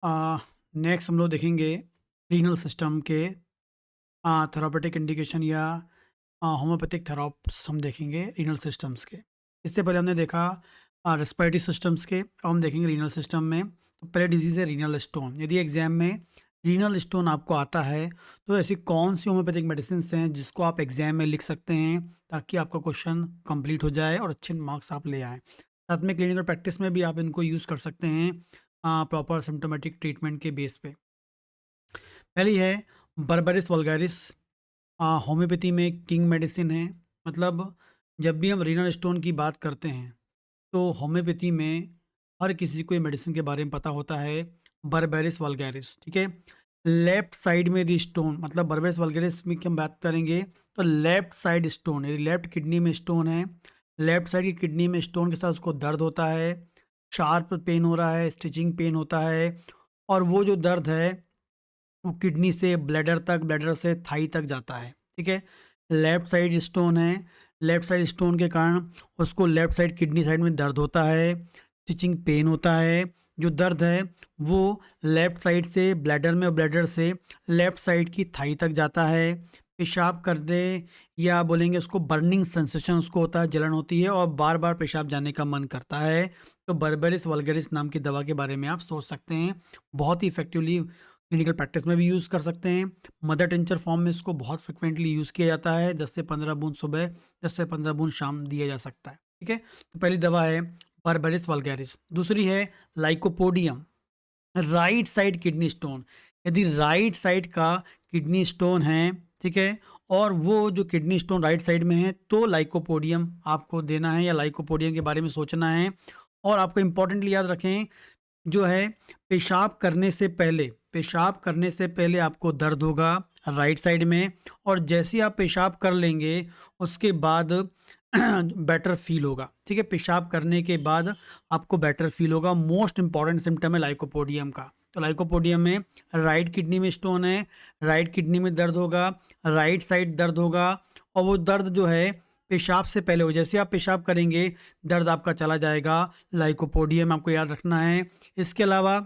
Next हम लोग देखेंगे रीनल सिस्टम के थेरापेटिक इंडिकेशन या होम्योपैथिक थेराप्स हम देखेंगे रीनल सिस्टम्स के। इससे पहले हमने देखा रेस्पिरेटरी सिस्टम्स के, अब हम देखेंगे रीनल सिस्टम में। तो पहले डिजीज़ है रीनल स्टोन। यदि एग्जाम में रीनल स्टोन आपको आता है तो ऐसी कौन सी होम्योपैथिक मेडिसिन हैं जिसको आप एग्जाम में लिख सकते हैं ताकि आपका क्वेश्चन कंप्लीट हो जाए और अच्छे मार्क्स आप ले आएँ। साथ में क्लिनिकल प्रैक्टिस में भी आप इनको यूज़ कर सकते हैं प्रॉपर सिम्टोमेटिक ट्रीटमेंट के बेस पे। पहली है बर्बेरिस वल्गैरिस। होम्योपैथी में किंग मेडिसिन है। मतलब जब भी हम रीनल स्टोन की बात करते हैं तो होम्योपैथी में हर किसी को ये मेडिसिन के बारे में पता होता है, बर्बेरिस वल्गैरिस, ठीक है। लेफ्ट साइड में यदि स्टोन, मतलब बर्बेरिस वल्गैरिस में की हम बात करेंगे तो लेफ्ट साइड स्टोन, यदि लेफ्ट किडनी में स्टोन है, लेफ्ट साइड की किडनी में स्टोन के साथ उसको दर्द होता है, शार्प पेन हो रहा है, स्टिचिंग पेन होता है, और वो जो दर्द है वो किडनी से ब्लैडर तक, ब्लैडर से थाई तक जाता है, ठीक है। लेफ्ट साइड स्टोन है, लेफ्ट साइड स्टोन के कारण उसको लेफ्ट साइड किडनी साइड में दर्द होता है, स्टिचिंग पेन होता है। जो दर्द है वो लेफ्ट साइड से ब्लैडर में और ब्लैडर से लेफ्ट साइड की थाई तक जाता है। पेशाब करने या बोलेंगे उसको बर्निंग सेंसेशन उसको होता है, जलन होती है और बार बार पेशाब जाने का मन करता है। तो बर्बेरिस वल्गैरिस नाम की दवा के बारे में आप सोच सकते हैं। बहुत ही इफेक्टिवली क्लिनिकल प्रैक्टिस में भी यूज़ कर सकते हैं। मदर टिंचर फॉर्म में इसको बहुत फ्रिक्वेंटली यूज़ किया जाता है। 10 से 15 बूंद सुबह, 10 से 15 बूंद शाम दिया जा सकता है, ठीक है। तो पहली दवा है बर्बेरिस वल्गैरिस। दूसरी है lycopodium, right side kidney stone. यदि राइट साइड का किडनी स्टोन है, ठीक है, और वो जो किडनी स्टोन राइट साइड में है तो लाइकोपोडियम आपको देना है या लाइकोपोडियम के बारे में सोचना है। और आपको इम्पोर्टेंटली याद रखें, जो है पेशाब करने से पहले आपको दर्द होगा राइट साइड में, और जैसे ही आप पेशाब कर लेंगे उसके बाद बेटर फील होगा, ठीक है। पेशाब करने के बाद आपको बेटर फील होगा। मोस्ट इंपॉर्टेंट सिम्टम है लाइकोपोडियम का। तो लाइकोपोडियम में राइट किडनी में स्टोन है, राइट किडनी में दर्द होगा, राइट साइड दर्द होगा, और वो दर्द जो है पेशाब से पहले हो, जैसे आप पेशाब करेंगे दर्द आपका चला जाएगा। लाइकोपोडियम आपको याद रखना है। इसके अलावा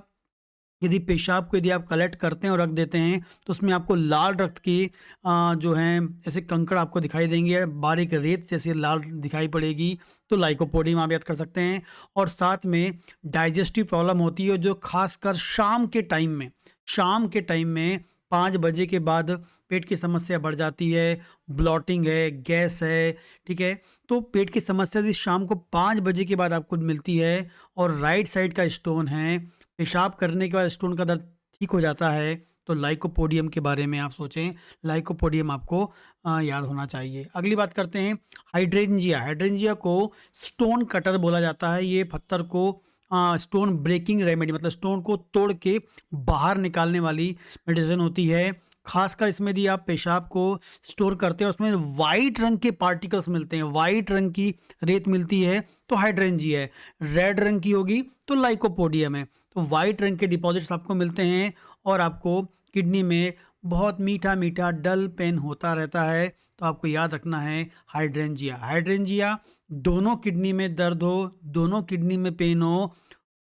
यदि पेशाब को यदि आप कलेक्ट करते हैं और रख देते हैं तो उसमें आपको लाल रक्त की जो हैं ऐसे कंकड़ आपको दिखाई देंगे, बारीक रेत जैसी लाल दिखाई पड़ेगी, तो लाइकोपोडियम आप याद कर सकते हैं। और साथ में डाइजेस्टिव प्रॉब्लम होती है जो खासकर शाम के टाइम में 5 बजे के बाद पेट की समस्या बढ़ जाती है, ब्लॉटिंग है, गैस है, ठीक है। तो पेट की समस्या यदि शाम को 5 बजे के बाद आपको मिलती है और राइट साइड का स्टोन है, पेशाब करने के बाद स्टोन का दर्द ठीक हो जाता है, तो लाइकोपोडियम के बारे में आप सोचें। लाइकोपोडियम आपको याद होना चाहिए। अगली बात करते हैं हाइड्रेंजिया। हाइड्रेंजिया को स्टोन कटर बोला जाता है। ये पत्थर को स्टोन ब्रेकिंग रेमेडी, मतलब स्टोन को तोड़ के बाहर निकालने वाली मेडिसिन होती है। खासकर इसमें यदि आप पेशाब को स्टोर करते हैं और उसमें वाइट रंग के पार्टिकल्स मिलते हैं, वाइट रंग की रेत मिलती है, तो हाइड्रेंजिया है। रेड रंग की होगी तो लाइकोपोडियम है। तो वाइट रंग के डिपॉजिट्स आपको मिलते हैं और आपको किडनी में बहुत मीठा मीठा डल पेन होता रहता है, तो आपको याद रखना है हाइड्रेंजिया। हाइड्रेंजिया दोनों किडनी में दर्द हो, दोनों किडनी में पेन हो,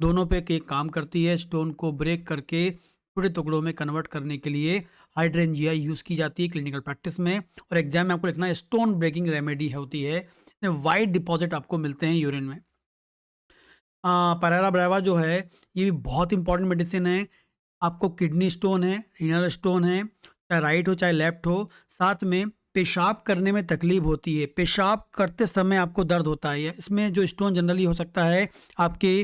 दोनों पे एक काम करती है, स्टोन को ब्रेक करके छोटे टुकड़ों में कन्वर्ट करने के लिए हाइड्रेंजिया यूज़ की जाती है क्लिनिकल प्रैक्टिस में। और एग्जाम में आपको लिखना है स्टोन ब्रेकिंग रेमेडी होती है। वाइट डिपॉजिट आपको मिलते हैं यूरिन में। पैरारा ब्रेवा जो है ये भी बहुत इंपॉर्टेंट मेडिसिन है। आपको किडनी स्टोन है, रीनल स्टोन है, चाहे राइट हो चाहे लेफ्ट हो, साथ में पेशाब करने में तकलीफ होती है, पेशाब करते समय आपको दर्द होता है, इसमें जो स्टोन जनरली हो सकता है आपके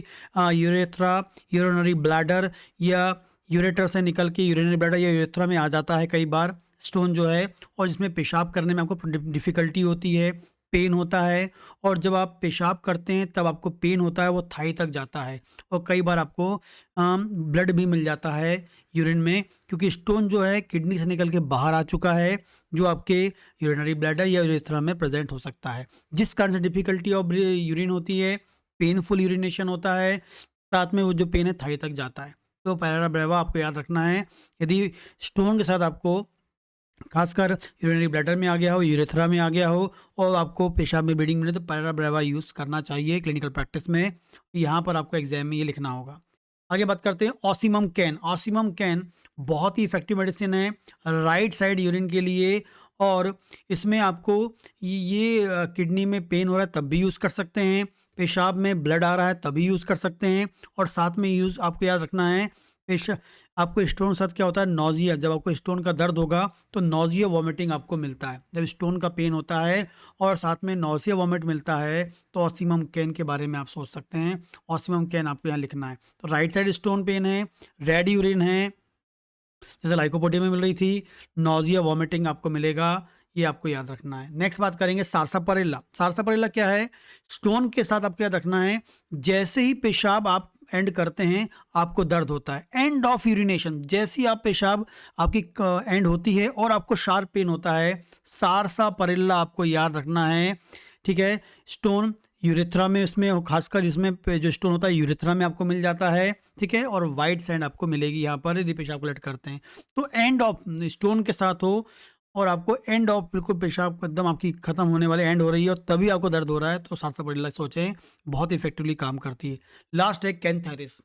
यूरेथ्रा, यूरिनरी ब्लैडर, या यूरेटर से निकल के यूरिनरी ब्लैडर या यूरेथ्रा में आ जाता है कई बार स्टोन जो है, और जिसमें पेशाब करने में आपको डिफ़िकल्टी होती है, पेन होता है। और जब आप पेशाब करते हैं तब आपको पेन होता है, वो थाई तक जाता है, और कई बार आपको ब्लड भी मिल जाता है यूरिन में, क्योंकि स्टोन जो है किडनी से निकल के बाहर आ चुका है, जो आपके यूरिनरी ब्लैडर या यूरेथ्रा में प्रेजेंट हो सकता है, जिस कारण से डिफ़िकल्टी ऑफ यूरिन होती है, पेनफुल यूरिनेशन होता है, साथ में वो जो पेन है थाई तक जाता है। तो पैरारा ब्रेवा आपको याद रखना है। यदि स्टोन के साथ आपको खासकर यूरिनरी ब्लैडर में आ गया हो, यूरेथ्रा में आ गया हो, और आपको पेशाब में ब्लीडिंग मिले, तो पैरारा ब्रेवा यूज़ करना चाहिए क्लिनिकल प्रैक्टिस में। यहाँ पर आपको एग्जाम में ये लिखना होगा। आगे बात करते हैं ऑसिमम कैन। ऑसिमम कैन बहुत ही इफ़ेक्टिव मेडिसिन है राइट साइड यूरिन के लिए, और इसमें आपको किडनी में पेन हो रहा है तब भी यूज़ कर सकते हैं, पेशाब में ब्लड आ रहा है तभी यूज़ कर सकते हैं, और साथ में यूज़ आपको याद रखना है पेशा आपको स्टोन के साथ क्या होता है, नौजिया। जब आपको स्टोन का दर्द होगा तो नौजिया वॉमिटिंग आपको मिलता है। जब स्टोन का पेन होता है और साथ में नौजिया वॉमिट मिलता है तो ऑसिमम कैन के बारे में आप सोच सकते हैं। ऑसिमम कैन आपको यहाँ लिखना है। तो राइट साइड स्टोन पेन है, रेड यूरिन है जैसे लाइकोपोडिया में मिल रही थी, नौजिया वॉमिटिंग आपको मिलेगा, ये आपको याद रखना है। नेक्स्ट बात करेंगे सारसापारेला। सारसापारेला क्या है, स्टोन के साथ आपको याद रखना है जैसे ही पेशाब आप एंड करते हैं आपको दर्द होता है। एंड ऑफ यूरिनेशन, जैसी आप पेशाब आपकी एंड होती है और आपको शार्प पेन होता है, सारसापारेला आपको याद रखना है। ठीक है, स्टोन यूरेथ्रा में, इसमें खासकर इसमें जो स्टोन होता है यूरेथ्रा में आपको मिल जाता है। ठीक है, और वाइट सैंड आपको मिलेगी यहाँ पर यदि पेशाब कलेक्ट करते हैं तो। एंड ऑफ स्टोन के साथ हो और आपको एंड ऑफ बिल्कुल पेशाब एकदम आपकी खत्म होने वाले एंड हो रही है और तभी आपको दर्द हो रहा है तो सारसापारेला सोचें, बहुत इफेक्टिवली काम करती है। लास्ट है कैंथेरिस।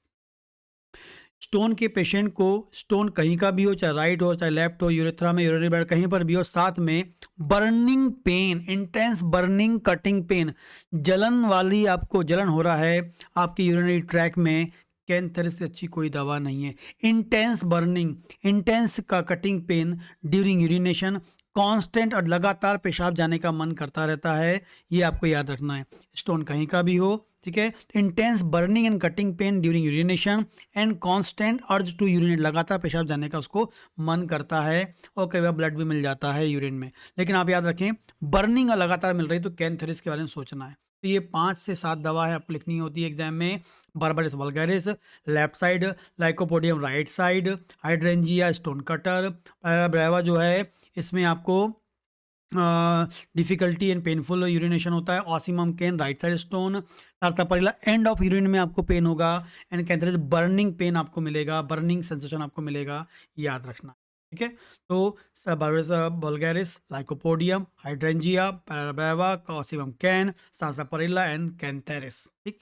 स्टोन के पेशेंट को स्टोन कहीं का भी हो, चाहे राइट हो चाहे लेफ्ट हो, यूरेथ्रा में, यूरिनरी ब्लैडर कहीं पर भी हो, साथ में burning pain, intense burning cutting pain, जलन वाली आपको जलन हो रहा है आपके यूरिनरी ट्रैक में, कैंथेरिस से अच्छी कोई दवा नहीं है। इंटेंस बर्निंग, इंटेंस का cutting pain during urination, constant और लगातार पेशाब जाने का मन करता रहता है, ये आपको याद रखना है। स्टोन कहीं का भी हो, ठीक है, intense burning and cutting pain during urination and constant urge to urinate, लगातार पेशाब जाने का उसको मन करता है और कई बार ब्लड भी मिल जाता है यूरिन में। लेकिन आप याद रखें बर्निंग लगातार मिल रही है तो कैंथेरिस के बारे में सोचना है। तो ये 5 से 7 दवा है आपको लिखनी होती है एग्जाम में। Berberis vulgaris left side, lycopodium right side, hydrangea stone cutter, brava जो है इसमें आपको डिफिकल्टी एंड पेनफुल यूरिनेशन होता है, ocimum can right side stone, sarsaparilla end of urine में आपको पेन होगा, एंड कैंथेरिस बर्निंग पेन आपको मिलेगा, बर्निंग सेंसेशन आपको मिलेगा, याद रखना। ठीक है, तो berberis vulgaris, lycopodium, hydrangea, pareira brava, ocimum can, sarsaparilla and cantharis. ठीक।